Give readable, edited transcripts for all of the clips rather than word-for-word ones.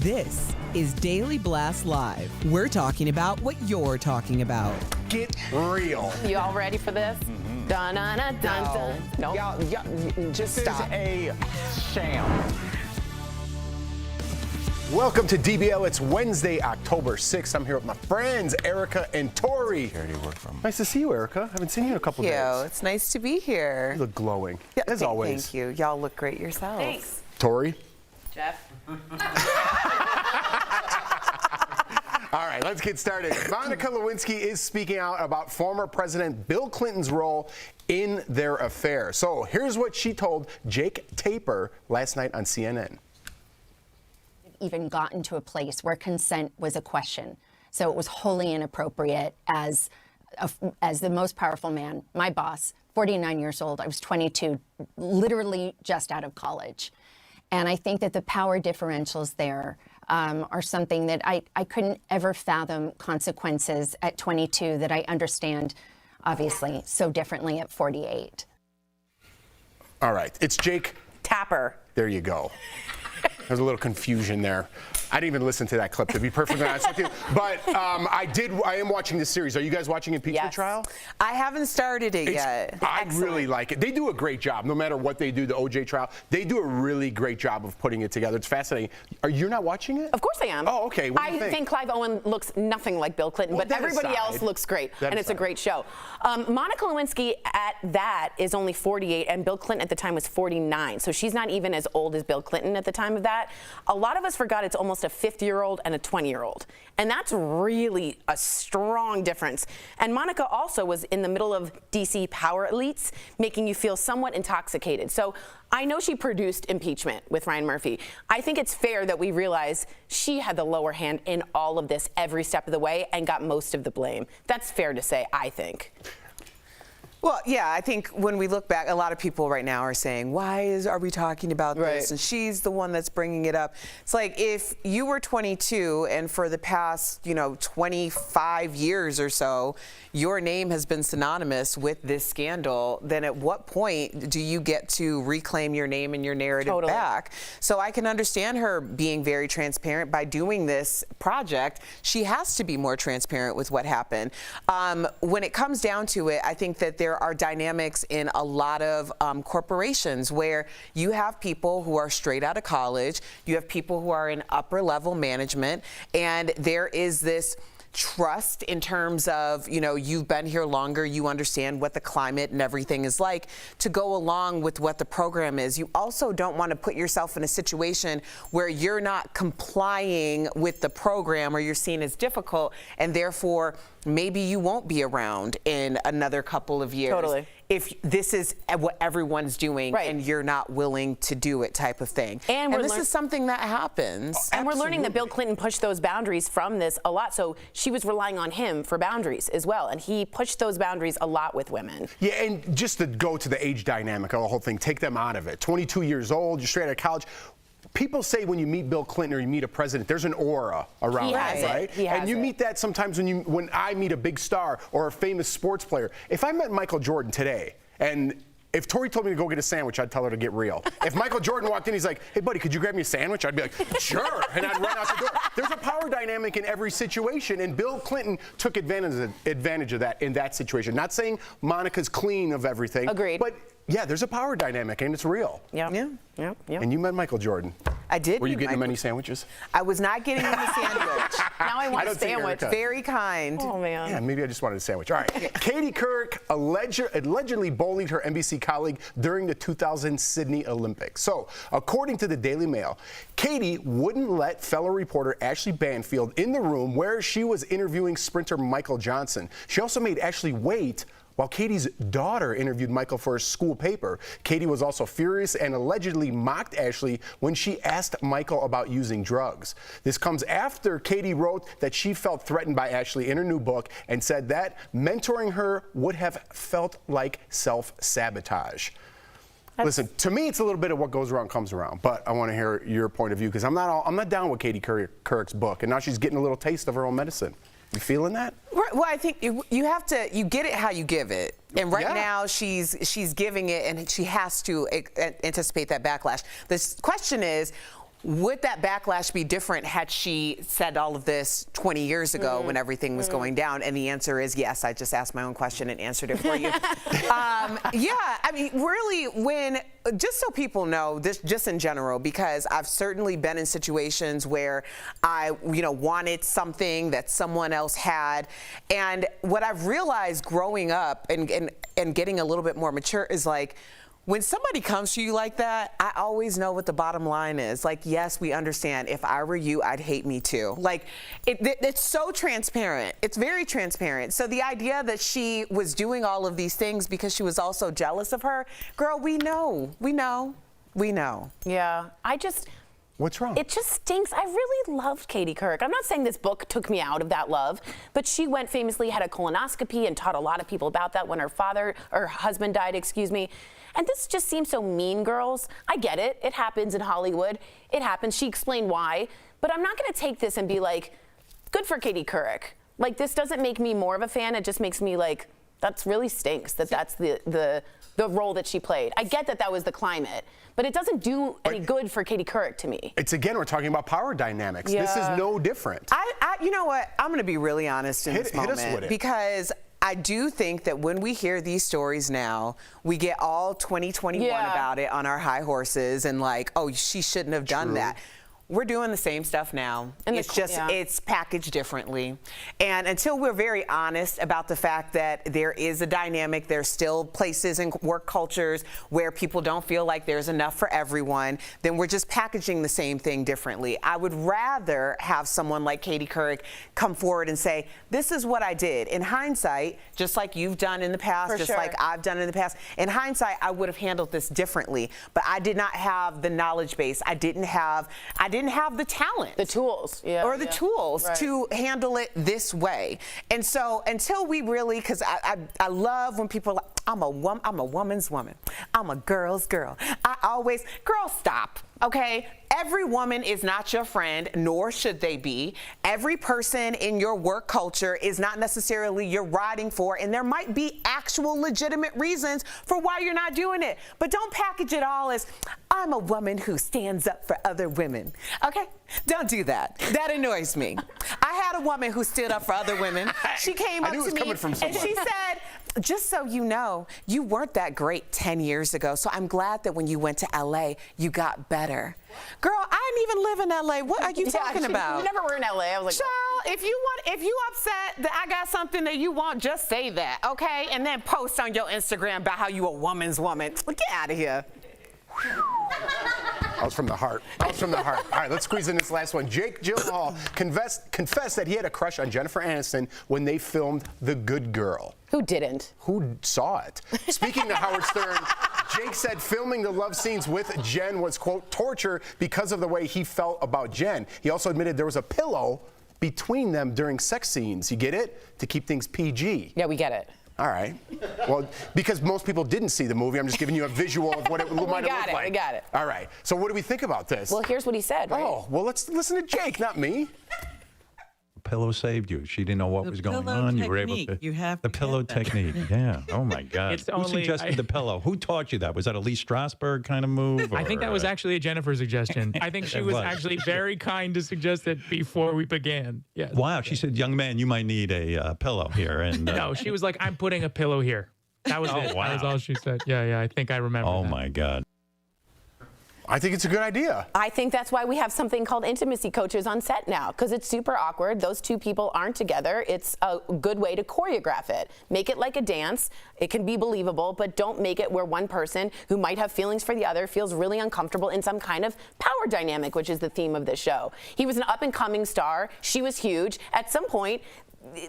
This is Daily Blast Live. We're talking about what you're talking about. Get real. You all ready for this? Dun dun dun dun dun. No. Y'all, just stop. This is a sham. Welcome to DBL. It's Wednesday, October 6th. I'm here with my friends, Erica and Tori. Nice to see you, Erica. I haven't seen you in a couple days. Thank you. It's nice to be here. You look glowing, as always. Thank you. Y'all look great yourselves. Thanks. Tori? Jeff? All right, let's get started. Monica Lewinsky is speaking out about former President Bill Clinton's role in their affair. So here's what she told Jake Tapper last night on CNN. Even gotten to a place where consent was a question. So it was wholly inappropriate as the most powerful man, my boss, 49 years old, I was 22, literally just out of college. And I think that the power differentials there are something that I couldn't ever fathom consequences at 22 that I understand, obviously, so differently at 48. All right, it's Jake Tapper. There you go. There's a little confusion there. I didn't even listen to that clip, to be perfectly honest with you. But I am watching this series. Are you guys watching Impeachment Trial? I haven't started it yet. I really like it. They do a great job, no matter what they do, the OJ trial. They do a really great job of putting it together. It's fascinating. You're not watching it? Of course I am. Oh, okay. What do you I think Clive Owen looks nothing like Bill Clinton, Well, but everybody aside, else looks great, and it's a aside. great show. Monica Lewinsky at that is only 48, and Bill Clinton at the time was 49, so she's not even as old as Bill Clinton at the time of that. A lot of us forgot it's almost a 50-year-old and a 20-year-old. And that's really a strong difference. And Monica also was in the middle of DC power elites, making you feel somewhat intoxicated. So I know she produced Impeachment with Ryan Murphy. I think it's fair that we realize she had the lower hand in all of this every step of the way and got most of the blame. That's fair to say, I think. Well, yeah, I think when we look back, a lot of people right now are saying, are we talking about this? And she's the one that's bringing it up. It's like, if you were 22 and for the past, 25 years or so, your name has been synonymous with this scandal, then at what point do you get to reclaim your name and your narrative back? So I can understand her being very transparent. By doing this project, she has to be more transparent with what happened. When it comes down to it, I think that there are dynamics in a lot of corporations where you have people who are straight out of college, you have people who are in upper level management, and there is this trust in terms of, you've been here longer, you understand what the climate and everything is like, to go along with what the program is. You also don't want to put yourself in a situation where you're not complying with the program or you're seen as difficult, and therefore maybe you won't be around in another couple of years. Totally. If this is what everyone's doing and you're not willing to do it, type of thing. And this is something that happens. And we're learning that Bill Clinton pushed those boundaries from this a lot. So she was relying on him for boundaries as well. And he pushed those boundaries a lot with women. Yeah, and just to go to the age dynamic of the whole thing, take them out of it. 22 years old, you're straight out of college. People say when you meet Bill Clinton or you meet a president, there's an aura around him, right? And you meet that sometimes when I meet a big star or a famous sports player. If I met Michael Jordan today, and if Tori told me to go get a sandwich, I'd tell her to get real. If Michael Jordan walked in, he's like, hey, buddy, could you grab me a sandwich? I'd be like, sure, and I'd run out the door. There's a power dynamic in every situation, and Bill Clinton took advantage of that in that situation. Not saying Monica's clean of everything. Agreed. But yeah, there's a power dynamic, and it's real. Yeah. And you met Michael Jordan. I did. Were you getting him any sandwiches? I was not getting him a sandwich. Now I want a sandwich. Very kind. Oh, man. Yeah, maybe I just wanted a sandwich. All right. Katie Kirk allegedly bullied her NBC colleague during the 2000 Sydney Olympics. So, according to the Daily Mail, Katie wouldn't let fellow reporter Ashley Banfield in the room where she was interviewing sprinter Michael Johnson. She also made Ashley wait while Katie's daughter interviewed Michael for a school paper. Katie was also furious and allegedly mocked Ashley when she asked Michael about using drugs. This comes after Katie wrote that she felt threatened by Ashley in her new book and said that mentoring her would have felt like self-sabotage. Listen, to me, it's a little bit of what goes around comes around, but I want to hear your point of view because I'm not down with Katie Kirk's book, and now she's getting a little taste of her own medicine. You feeling that? Well, I think you get it how you give it. And right now she's giving it, and she has to anticipate that backlash. The question is, would that backlash be different had she said all of this 20 years ago when everything was going down? And the answer is yes. I just asked my own question and answered it for you. Yeah, I mean, really, just so people know, this just in general, because I've certainly been in situations where I, wanted something that someone else had. And what I've realized growing up and getting a little bit more mature is like, when somebody comes to you like that, I always know what the bottom line is. Like, yes, we understand. If I were you, I'd hate me too. Like, it's so transparent. It's very transparent. So the idea that she was doing all of these things because she was also jealous of her, girl, we know. Yeah, What's wrong? It just stinks. I really loved Katie Kirk. I'm not saying this book took me out of that love, but she famously had a colonoscopy and taught a lot of people about that when her husband died, excuse me. And this just seems so mean girls. I get it. It happens in Hollywood. It happens. She explained why. But I'm not going to take this and be like, good for Katie Kirk. Like, this doesn't make me more of a fan. It just makes me like, that's really stinks that's the role that she played. I get that was the climate, but it doesn't do any good for Katie Kirk to me. It's, again, we're talking about power dynamics. Yeah. This is no different. You know what? I'm going to be really honest in this moment. Hit us with it. Because I do think that when we hear these stories now, we get all 2021 about it on our high horses and like, oh, she shouldn't have done that. We're doing the same stuff now. And it's just, it's packaged differently. And until we're very honest about the fact that there is a dynamic, there's still places and work cultures where people don't feel like there's enough for everyone, then we're just packaging the same thing differently. I would rather have someone like Katie Kirk come forward and say, this is what I did. In hindsight, just like you've done in the past, like I've done in the past, in hindsight, I would have handled this differently. But I did not have the knowledge base. I didn't have the talent, the tools, tools to handle it this way. And so until we really, because I love when people are like, I'm a woman's woman, I'm a girl's girl. Girl, stop. Okay, every woman is not your friend, nor should they be. Every person in your work culture is not necessarily you're riding for, and there might be actual legitimate reasons for why you're not doing it. But don't package it all as, I'm a woman who stands up for other women. Okay, don't do that. That annoys me. I had a woman who stood up for other women. She came up to me and she said, just so you know, you weren't that great 10 years ago, so I'm glad that when you went to LA, you got better. Girl, I didn't even live in LA. What are you talking about? You never were in LA. I was like, child, if you upset that I got something that you want, just say that, okay? And then post on your Instagram about how you a woman's woman. Get out of here. That was from the heart. All right, let's squeeze in this last one. Jake Gyllenhaal confessed that he had a crush on Jennifer Aniston when they filmed The Good Girl. Who didn't? Who saw it? Speaking to Howard Stern, Jake said filming the love scenes with Jen was, quote, torture because of the way he felt about Jen. He also admitted there was a pillow between them during sex scenes. You get it? To keep things PG. Yeah, we get it. All right. Well, because most people didn't see the movie, I'm just giving you a visual of what it might have looked like. We got it. All right. So what do we think about this? Well, here's what he said, right? Oh, well, let's listen to Jake, not me. Pillow saved you. She didn't know what was going on. You were able to. You have the pillow technique. Yeah. Oh my God. Who suggested the pillow? Who taught you that? Was that a Lee Strasberg kind of move? I think that was actually a Jennifer suggestion. I think she was actually very kind to suggest it before we began. Yes. Wow. She said, "Young man, you might need a pillow here." And no, she was like, "I'm putting a pillow here." That was it. Wow. That was all she said. Yeah. I think I remember. Oh that. my God. I think it's a good idea. I think that's why we have something called intimacy coaches on set now, because it's super awkward. Those two people aren't together. It's a good way to choreograph it. Make it like a dance. It can be believable, but don't make it where one person who might have feelings for the other feels really uncomfortable in some kind of power dynamic, which is the theme of this show. He was an up-and-coming star. She was huge. At some point,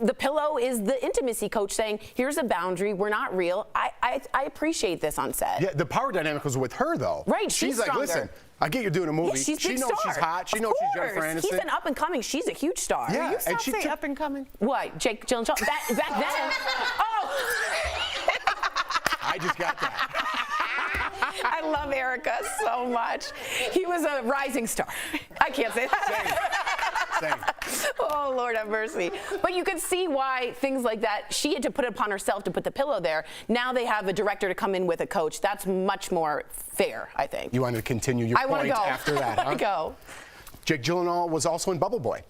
the pillow is the intimacy coach saying, here's a boundary, we're not real. I appreciate this on set. Yeah, the power dynamic was with her, though. Right, she's like, stronger. Listen, I get you're doing a movie. Yeah, she's she big knows star. She's hot. She knows she's Jennifer Aniston. He's an up and coming. She's a huge star. Yeah, You still say up and coming? What? Jake Gyllenhaal? Back then? Oh! I just got that. I love Erica so much. He was a rising star. I can't say that. saying. Oh, Lord have mercy. But you could see why things like that, she had to put it upon herself to put the pillow there. Now they have a director to come in with a coach. That's much more fair, I think. You wanted to continue your point after that, I want to go. Jake Gyllenhaal was also in Bubble Boy.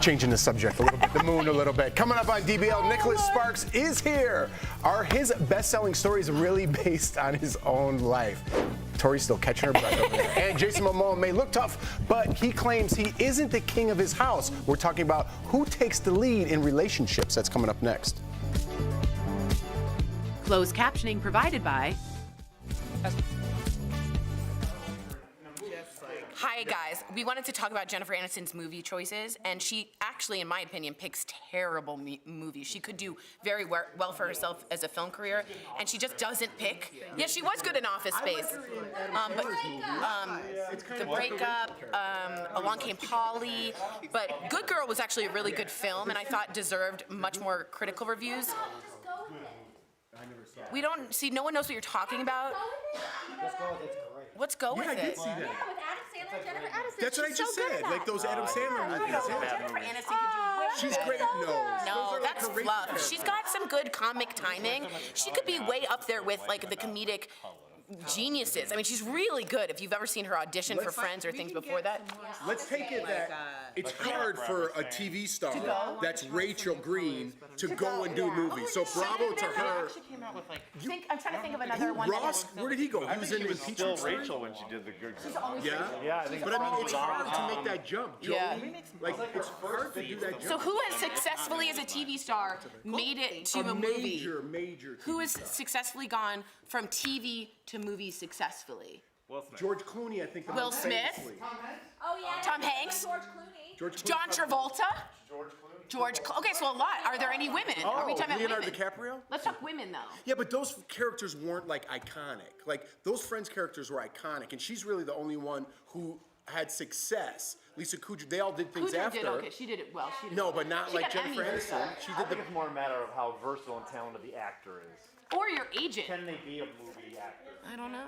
Changing the subject a little bit, the moon a little bit. Coming up on DBL, Nicholas Sparks is here. Are his best-selling stories really based on his own life? Tori's still catching her breath over there. And Jason Momoa may look tough, but he claims he isn't the king of his house. We're talking about who takes the lead in relationships. That's coming up next. Closed captioning provided by... Hi, guys. We wanted to talk about Jennifer Aniston's movie choices, and she actually, in my opinion, picks terrible movies. She could do very well for herself as a film career, and she just doesn't pick. Yeah, she was good in Office Space. The Breakup, Along Came Polly, but Good Girl was actually a really good film, and I thought deserved much more critical reviews. We don't see. No one knows what you're talking about. Let's go with it. I did see that. With Adam Sandler and Jennifer Aniston. That's what I just said. Like those Adam Sandler movies. Jennifer Aniston could do way She's better. great at those. No, that's fluff. She's got some good comic timing. She could be way up there with like the comedic geniuses. I mean, she's really good. If you've ever seen her audition for Friends or things before that. Let's take it that it's hard for a TV star that's Rachel Green to go and do movies. So bravo to her. I'm trying to think of another one. Ross, where did he go? He was in still Rachel when she did the Good Girl. Yeah, I think. But I mean, it's hard to make that jump, Joe. Yeah. Like it's hard to do that jump. So who has successfully, as a TV star, made it to a movie? Major. Who has successfully gone from TV to movies successfully? George Clooney, I think. Will Smith? Oh, yeah. Tom Hanks? George Clooney. John Travolta? Okay, so a lot. Are there any women? Are we talking about Leonardo women? DiCaprio? Let's talk women, though. Yeah, but those characters weren't like iconic. Like those Friends characters were iconic, and she's really the only one who had success. Lisa Kudrow, they all did things Kudrow after. did okay. She did it well. She did No, it but not She like got Jennifer Emmys. Aniston. She I did think it's more a matter of how versatile and talented the actor is. Or your agent. Can they be a movie actor? I don't know.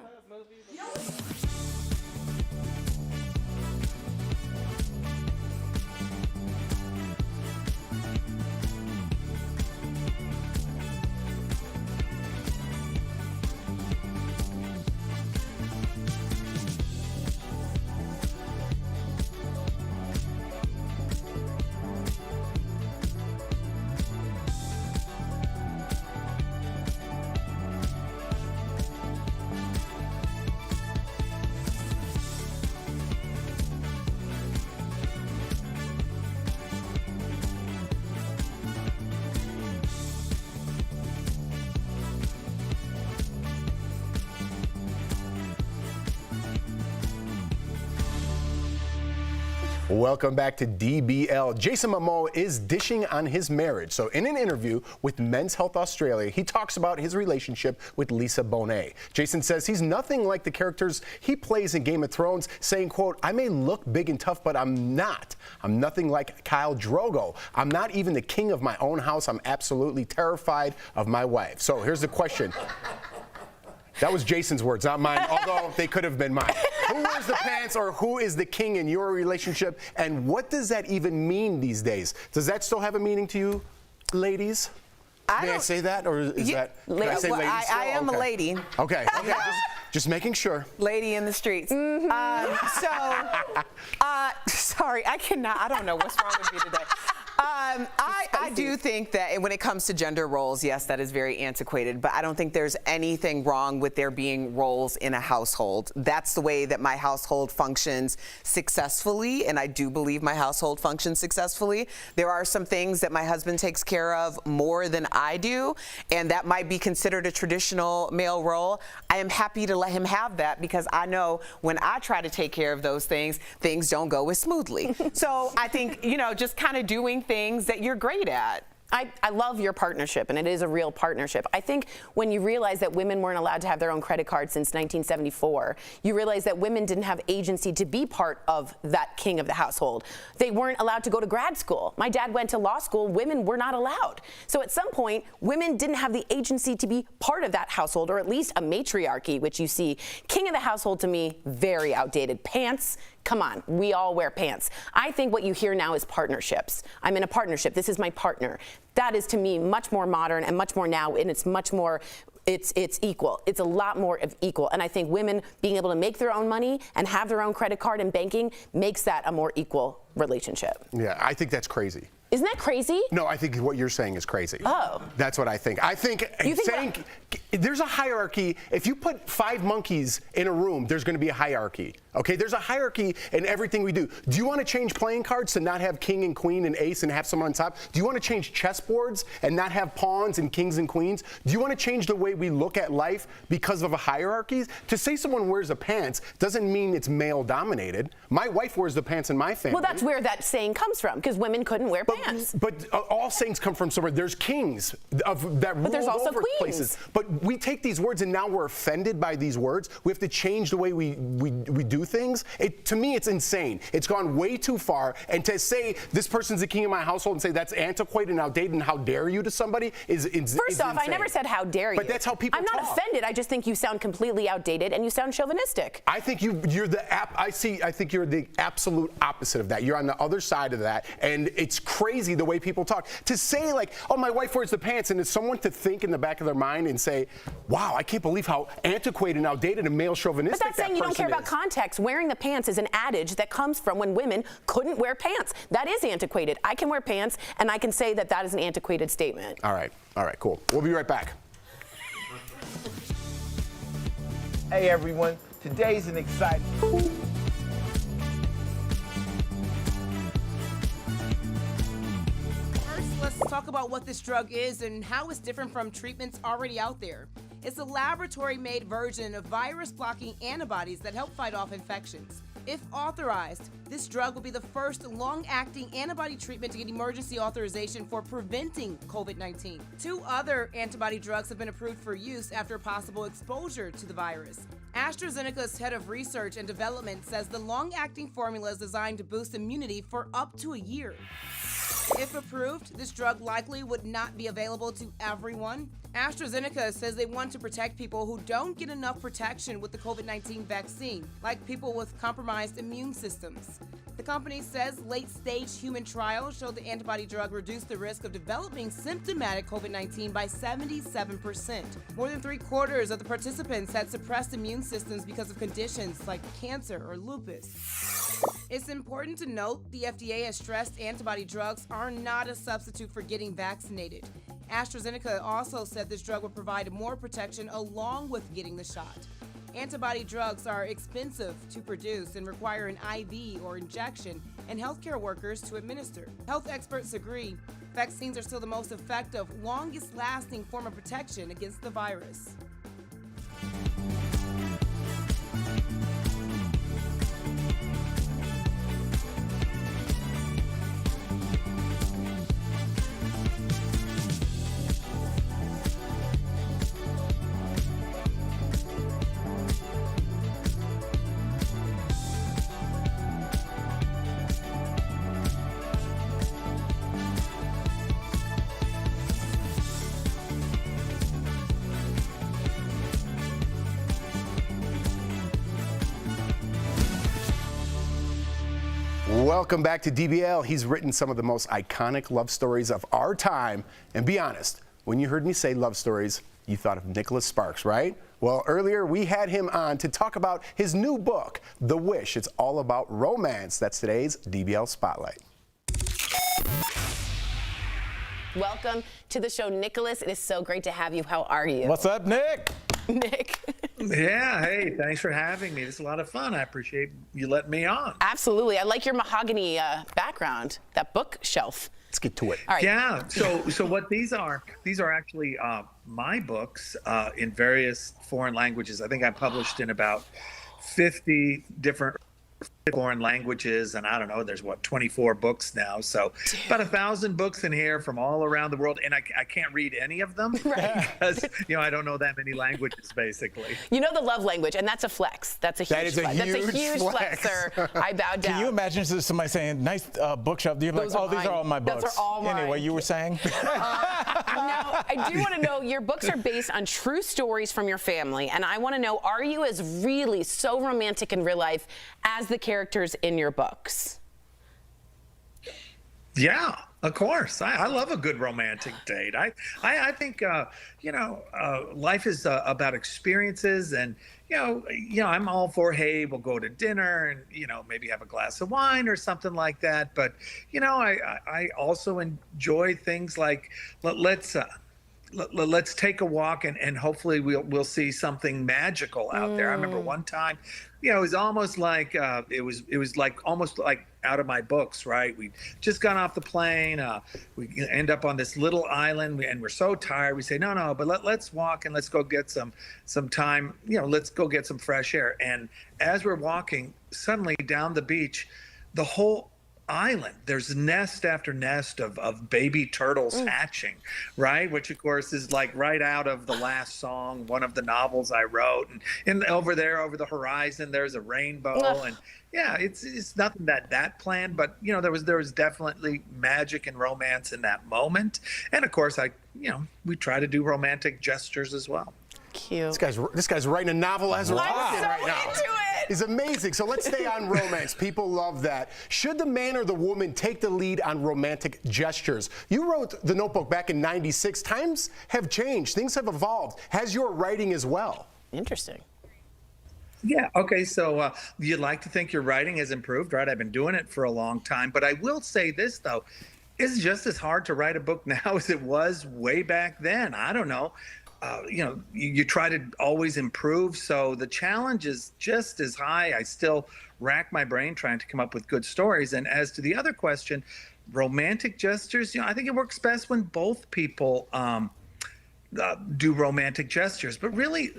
Welcome back to DBL. Jason Momoa is dishing on his marriage. So in an interview with Men's Health Australia, he talks about his relationship with Lisa Bonet. Jason says he's nothing like the characters he plays in Game of Thrones, saying, quote, I may look big and tough, but I'm not. I'm nothing like Khal Drogo. I'm not even the king of my own house. I'm absolutely terrified of my wife. So here's the question. That was Jason's words, not mine, although they could have been mine. Who wears the pants or who is the king in your relationship? And what does that even mean these days? Does that still have a meaning to you, ladies? May I say that? Or is that, can I say well, ladies still? I am a lady. Okay, just making sure. Lady in the streets. Sorry, I cannot, I don't know what's wrong with me today. I do think that when it comes to gender roles, yes, that is very antiquated, but I don't think there's anything wrong with there being roles in a household. That's the way that my household functions successfully, and I do believe my household functions successfully. There are some things that my husband takes care of more than I do, and that might be considered a traditional male role. I am happy to let him have that because I know when I try to take care of those things, things don't go as smoothly. So I think, just kind of doing things that you're great at. I love your partnership, and it is a real partnership. I think when you realize that women weren't allowed to have their own credit card since 1974, you realize that women didn't have agency to be part of that king of the household. They weren't allowed to go to grad school. My dad went to law school. Women were not allowed. So at some point, women didn't have the agency to be part of that household, or at least a matriarchy, which you see. King of the household, to me, very outdated. Pants, Come on, we all wear pants. I think what you hear now is partnerships. I'm in a partnership. This is my partner. That is, to me, much more modern and much more now, and it's much more, it's equal. It's a lot more of equal. And I think women being able to make their own money and have their own credit card and banking makes that a more equal relationship. Yeah, I think that's crazy. Isn't that crazy? No, I think what you're saying is crazy. Oh. That's what I think. I think saying there's a hierarchy. If you put 5 monkeys in a room, there's going to be a hierarchy. Okay, there's a hierarchy in everything we do. Do you want to change playing cards to not have king and queen and ace and have someone on top? Do you want to change chessboards and not have pawns and kings and queens? Do you want to change the way we look at life because of a hierarchy? To say someone wears the pants doesn't mean it's male dominated. My wife wears the pants in my family. Well, that's where that saying comes from, because women couldn't wear pants. But all sayings come from somewhere. There's kings that rule there's also over queens. places. But we take these words and now we're offended by these words. We have to change the way we do things. To me, it's insane. It's gone way too far. And to say this person's the king of my household and say that's antiquated and outdated and how dare you to somebody is First off, insane. I never said how dare you. But that's how people I'm not talk. offended. I just think you sound completely outdated and you sound chauvinistic. I think you're I think you're the absolute opposite of that. You're on the other side of that, and it's crazy the way people talk. To say like, oh, my wife wears the pants, and it's someone to think in the back of their mind and say, wow, I can't believe how antiquated and outdated and male chauvinistic But that's saying you don't care about context. Wearing the pants is an adage that comes from when women couldn't wear pants. That is antiquated. I can wear pants, and I can say that that is an antiquated statement. All right, cool. We'll be right back. Hey everyone, today's an exciting... Let's talk about what this drug is and how it's different from treatments already out there. It's a laboratory-made version of virus-blocking antibodies that help fight off infections. If authorized, this drug will be the first long-acting antibody treatment to get emergency authorization for preventing COVID-19. 2 other antibody drugs have been approved for use after possible exposure to the virus. AstraZeneca's head of research and development says the long-acting formula is designed to boost immunity for up to a year. If approved, this drug likely would not be available to everyone. AstraZeneca says they want to protect people who don't get enough protection with the COVID-19 vaccine, like people with compromised immune systems. The company says late-stage human trials showed the antibody drug reduced the risk of developing symptomatic COVID-19 by 77%. More than 3/4 of the participants had suppressed immune systems because of conditions like cancer or lupus. It's important to note the FDA has stressed antibody drugs are not a substitute for getting vaccinated. AstraZeneca also said this drug would provide more protection along with getting the shot. Antibody drugs are expensive to produce and require an IV or injection and healthcare workers to administer. Health experts agree vaccines are still the most effective, longest-lasting form of protection against the virus. Welcome back to DBL. He's written some of the most iconic love stories of our time. And be honest, when you heard me say love stories, you thought of Nicholas Sparks, right? Well, earlier we had him on to talk about his new book, The Wish. It's all about romance. That's today's DBL Spotlight. Welcome to the show, Nicholas. It is so great to have you. How are you? What's up, Nick? Nick. Yeah, hey, thanks for having me. This is a lot of fun. I appreciate you letting me on. Absolutely. I like your mahogany background, that bookshelf. Let's get to it. All right. Yeah, so what these are actually my books in various foreign languages. I think I published in about 50 different foreign languages, and I don't know, there's 24 books now, so about 1,000 books in here from all around the world, and I can't read any of them because I don't know that many languages basically. You know the love language, and that's a flex. That's a huge flex. That's a huge flex, sir. I bow down. Can you imagine somebody saying, "Nice bookshelf"? You're like, "Oh, these are all my books." Those are all mine. Anyway, you were saying? Now, I do want to know, your books are based on true stories from your family, and I want to know, are you as really so romantic in real life as the characters characters in your books? Yeah, of course. I love a good romantic date. I think life is about experiences, and I'm all for, hey, we'll go to dinner and maybe have a glass of wine or something like that. But I also enjoy things like let's take a walk and hopefully we'll see something magical out there. I remember one time, it was almost like it was like almost like out of my books, right? We just got off the plane. We end up on this little island and we're so tired. We say, no, but let's walk and let's go get some time. Let's go get some fresh air. And as we're walking, suddenly down the beach, the whole island, there's nest after nest of baby turtles hatching, right? Which of course is like right out of the last song, one of the novels I wrote. And over there, over the horizon, there's a rainbow. And yeah, it's nothing that planned, but there was definitely magic and romance in that moment. And of course, we try to do romantic gestures as well. Cute. This guy's writing a novel as we're talking right now. Into it. He's amazing. So let's stay on romance. People love that. Should the man or the woman take the lead on romantic gestures? You wrote The Notebook back in '96. Times have changed. Things have evolved. Has your writing as well? Interesting. Yeah. Okay. So you'd like to think your writing has improved, right? I've been doing it for a long time, but I will say this though. It's just as hard to write a book now as it was way back then. I don't know. You try to always improve. So the challenge is just as high. I still rack my brain trying to come up with good stories. And as to the other question, romantic gestures, I think it works best when both people do romantic gestures. But really,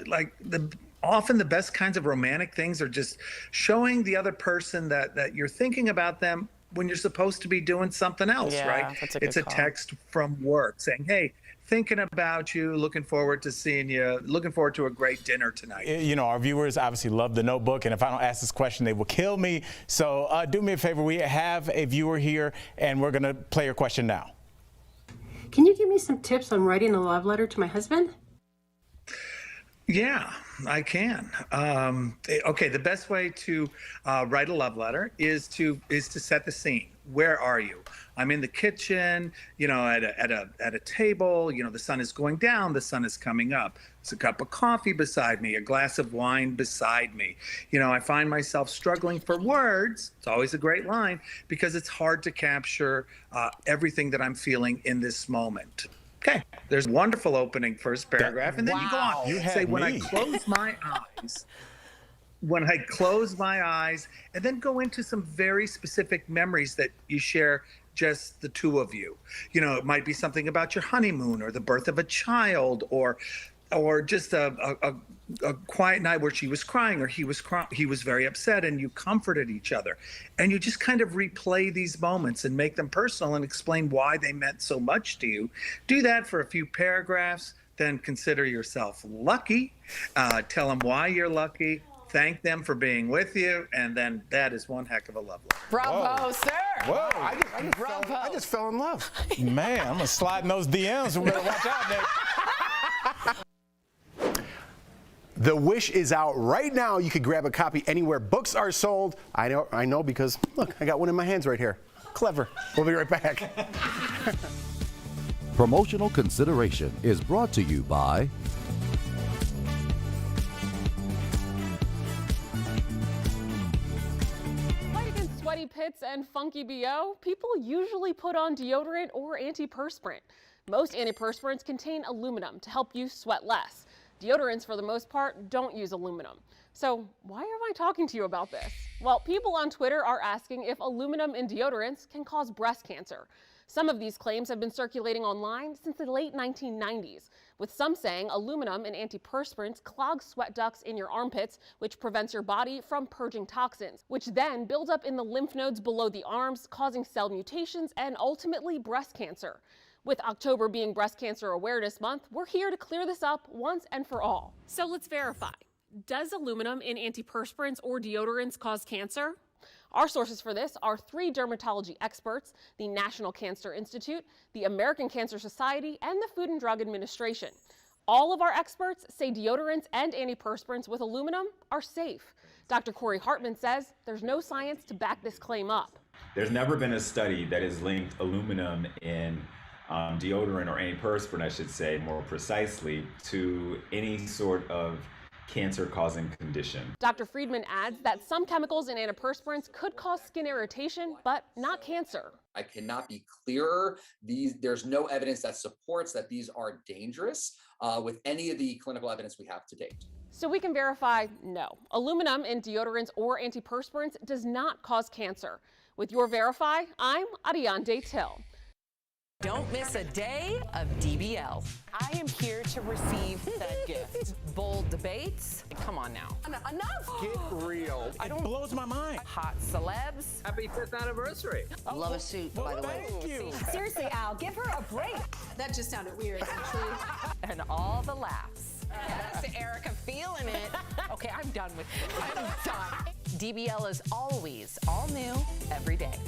often the best kinds of romantic things are just showing the other person that you're thinking about them when you're supposed to be doing something else, right? It's a text from work saying, hey, thinking about you, looking forward to seeing you, looking forward to a great dinner tonight. Our viewers obviously love The Notebook, and if I don't ask this question, they will kill me. So do me a favor. We have a viewer here, and we're going to play your question now. Can you give me some tips on writing a love letter to my husband? Yeah, I can. Okay, the best way to write a love letter is to set the scene. Where are you? I'm in the kitchen, at a table. The sun is going down, the sun is coming up. There's a cup of coffee beside me, a glass of wine beside me. I find myself struggling for words. It's always a great line because it's hard to capture everything that I'm feeling in this moment. Okay, there's a wonderful opening first paragraph, and then you go on. You say, when I close my eyes, and then go into some very specific memories that you share, just the two of you. It might be something about your honeymoon or the birth of a child, or just a quiet night where she was crying or he was very upset, and you comforted each other. And you just kind of replay these moments and make them personal and explain why they meant so much to you. Do that for a few paragraphs, then consider yourself lucky. Tell them why you're lucky. Thank them for being with you, and then that is one heck of a love letter. Bravo, sir. Whoa, I just fell in love. Man, I'm going to slide in those DMs. We better watch out, Nick. The Wish is out right now. You could grab a copy anywhere books are sold. I know because, look, I got one in my hands right here. Clever. We'll be right back. Promotional consideration is brought to you by Sweaty pits and funky BO, people usually put on deodorant or antiperspirant. Most antiperspirants contain aluminum to help you sweat less. Deodorants, for the most part, don't use aluminum. So why am I talking to you about this? Well, people on Twitter are asking if aluminum in deodorants can cause breast cancer. Some of these claims have been circulating online since the late 1990s, with some saying aluminum in antiperspirants clog sweat ducts in your armpits, which prevents your body from purging toxins, which then build up in the lymph nodes below the arms, causing cell mutations and ultimately breast cancer. With October being Breast Cancer Awareness Month, we're here to clear this up once and for all. So let's verify. Does aluminum in antiperspirants or deodorants cause cancer? Our sources for this are 3 dermatology experts, the National Cancer Institute, the American Cancer Society, and the Food and Drug Administration. All of our experts say deodorants and antiperspirants with aluminum are safe. Dr. Corey Hartman says there's no science to back this claim up. There's never been a study that has linked aluminum in deodorant or antiperspirant, I should say more precisely, to any sort of cancer-causing condition. Dr. Friedman adds that some chemicals in antiperspirants could cause skin irritation, but not cancer. I cannot be clearer. There's no evidence that supports that these are dangerous with any of the clinical evidence we have to date. So we can verify, no. Aluminum in deodorants or antiperspirants does not cause cancer. With your Verify, I'm Ariane Till. Don't miss a day of DBL. I am here to receive that gift. Bold debates. Come on now. Enough. Get real. It blows my mind. Hot celebs. Happy 5th anniversary. Love a suit, by the way. Thank you. Seriously, Al, give her a break. That just sounded weird, actually. And all the laughs. That's Erica feeling it. Okay, I'm done with this. I'm done. DBL is always all new every day.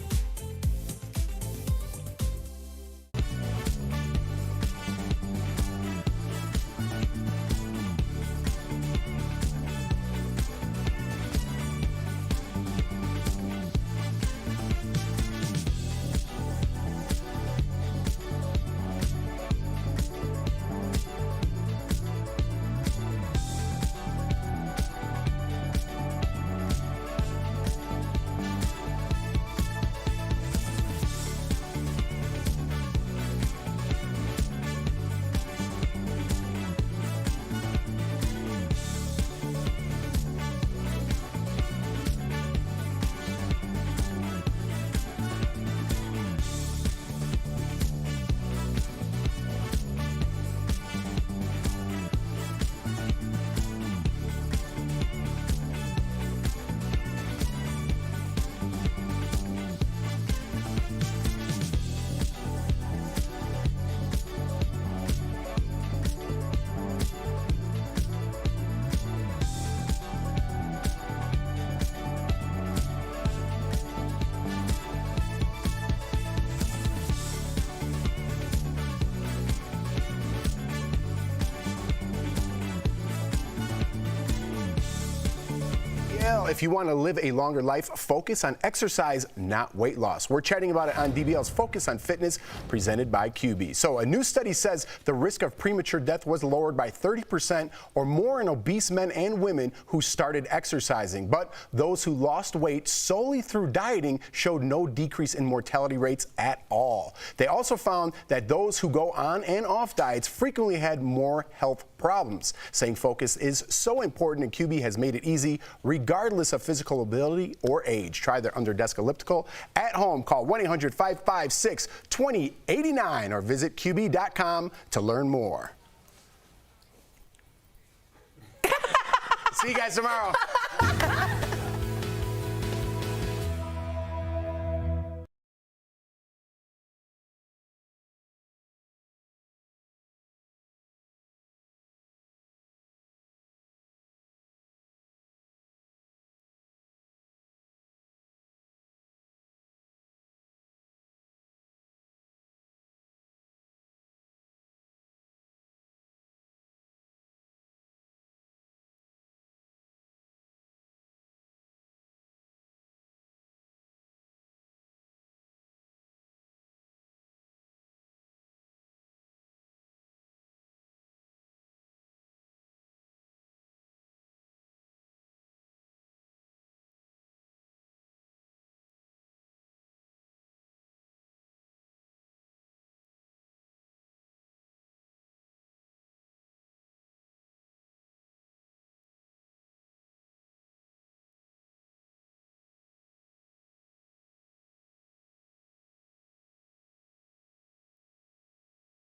If you want to live a longer life, focus on exercise, not weight loss. We're chatting about it on DBL's Focus on Fitness, presented by QB. So a new study says the risk of premature death was lowered by 30% or more in obese men and women who started exercising. But those who lost weight solely through dieting showed no decrease in mortality rates at all. They also found that those who go on and off diets frequently had more health problems. Saying focus is so important, and QB has made it easy, regardless of physical ability or age. Try their under-desk elliptical at home. Call 1-800-556-2089 or visit QB.com to learn more. See you guys tomorrow.